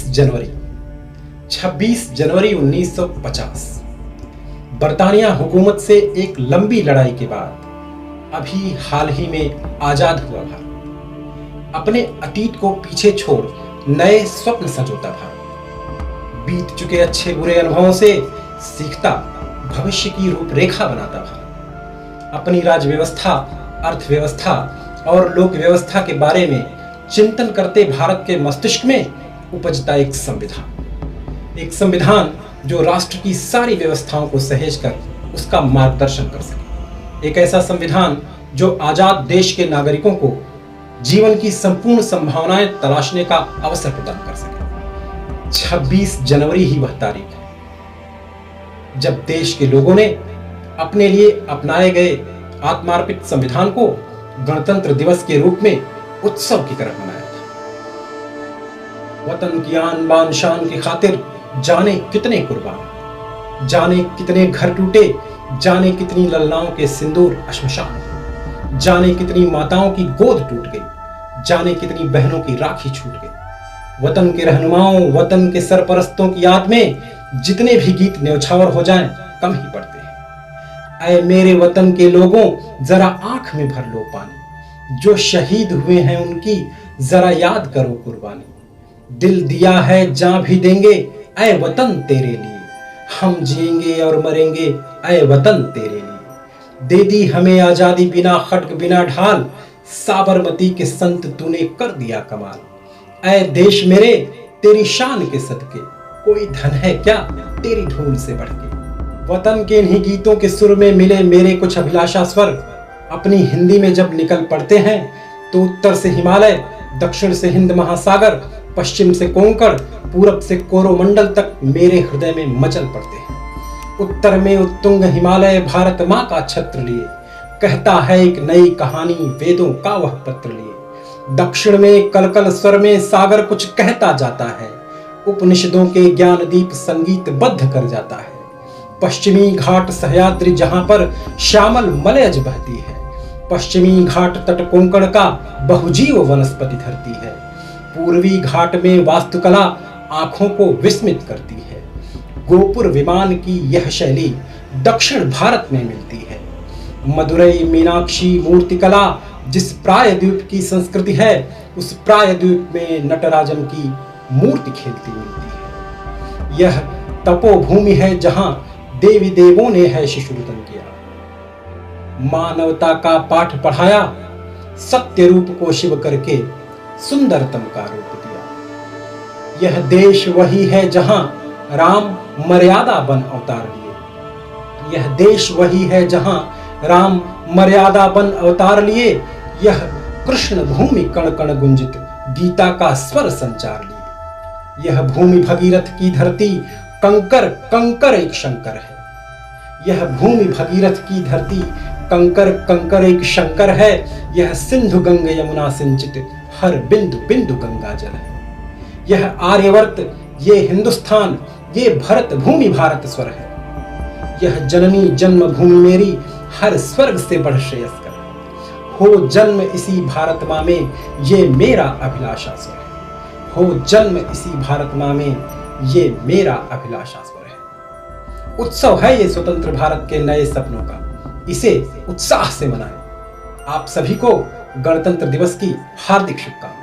जनवरी 26 जनवरी 1950 बरतानिया हुकूमत से एक लंबी लड़ाई के बाद अभी हाल ही में आजाद हुआ भारत अपने अतीत को पीछे छोड़ नए स्वप्न संजोता भारत बीत चुके अच्छे बुरे अनुभवों से सीखता भविष्य की रूपरेखा बनाता भारत अपनी राज्य व्यवस्था, अर्थव्यवस्था और लोक व्यवस्था के बारे में चिंतन करते भारत के मस्तिष्क में उपजता एक संविधान जो राष्ट्र की सारी व्यवस्थाओं को सहेज कर उसका मार्गदर्शन कर सके, एक ऐसा संविधान जो आजाद देश के नागरिकों को जीवन की संपूर्ण संभावनाएं तलाशने का अवसर प्रदान कर सके। 26 जनवरी ही वह तारीख है जब देश के लोगों ने अपने लिए अपनाए गए आत्मार्पित संविधान को गणतंत्र दिवस के रूप में उत्सव की तरह मनाया। वतन की आन बान शान की खातिर जाने कितने कुर्बान, जाने कितने घर टूटे, जाने कितनी ललनाओं के सिंदूर अश्मशान, जाने कितनी माताओं की गोद टूट गई, जाने कितनी बहनों की राखी छूट गई। वतन के रहनुमाओं, वतन के सरपरस्तों की याद में जितने भी गीत न्यौछावर हो जाएं कम ही पड़ते हैं। ऐ मेरे वतन के लोगों जरा आंख में भर लो पानी, जो शहीद हुए हैं उनकी जरा याद करो कुर्बानी। दिल दिया है जान भी देंगे ऐ वतन तेरे लिए, हम जिएंगे और मरेंगे ऐ वतन तेरे लिए। दे दी हमें आजादी बिना खड्ग बिना ढाल, साबरमती के संत तूने कर दिया कमाल। ऐ देश मेरे तेरी शान के सदके, कोई धन है क्या तेरी धूल से बढ़ के। वतन के इन्हीं गीतों के सुर में मिले मेरे कुछ अभिलाषा स्वर अपनी हिंदी में जब निकल पड़ते हैं तो उत्तर से हिमालय, दक्षिण से हिंद महासागर, पश्चिम से कोंकण, पूरब से कोरोमंडल तक मेरे हृदय में मचल पड़ते हैं। उत्तर में उत्तुंग हिमालय भारत माँ का छत्र लिए, कहता है एक नई कहानी वेदों का वह पत्र लिए। दक्षिण में कलकल स्वर में सागर कुछ कहता जाता है, उपनिषदों के ज्ञान दीप संगीत बद्ध कर जाता है। पश्चिमी घाट सह्याद्री जहां पर श्यामल मलयज बहती है, पश्चिमी घाट तट कोंकण का बहुजीव वनस्पति धरती है। पूर्वी घाट में वास्तुकला आंखों को विस्मित करती है। गोपुर विमान की यह शैली दक्षिण भारत में मिलती है। मदुरई मीनाक्षी मूर्तिकला जिस प्रायद्वीप की संस्कृति है, उस प्रायद्वीप में नटराजन की मूर्ति खेलती मिलती है। यह तपोभूमि है जहां देवी देवों ने है शिशुरुदन किया, मानवता का पाठ पढ़ाया, सत्य रूप को शिव करके सुंदरतम का रूप दिया। यह देश वही है जहां राम मर्यादा बन अवतार लिए, यह देश वही है जहां राम मर्यादा बन अवतार लिए। यह कृष्ण भूमि कण कण गुंजित गीता का स्वर संचार लिए। यह भूमि भगीरथ की धरती कंकर कंकर एक शंकर है। यह भूमि भगीरथ की धरती कंकर कंकर एक शंकर है। यह सिंधु गंगा यमुना सिंचित हर बिंदु बिंदु गंगा जल है। यह आर्यवर्त, ये हिंदुस्तान, ये भरत भूमि भारत स्वर है। यह जननी जन्मभूमि मेरी हर स्वर्ग से बढ़ श्रेयस्कर है। हो जन्म इसी भारत माँ में, ये मेरा अभिलाषा स्वर है। हो जन्म इसी भारत माँ में, ये मेरा अभिलाषा स्वर है। उत्सव है ये स्वतंत्र भारत के नए सपनों का, इसे उत्साह से मनाएं। आप सभी को गणतंत्र दिवस की हार्दिक शुभकामनाएं।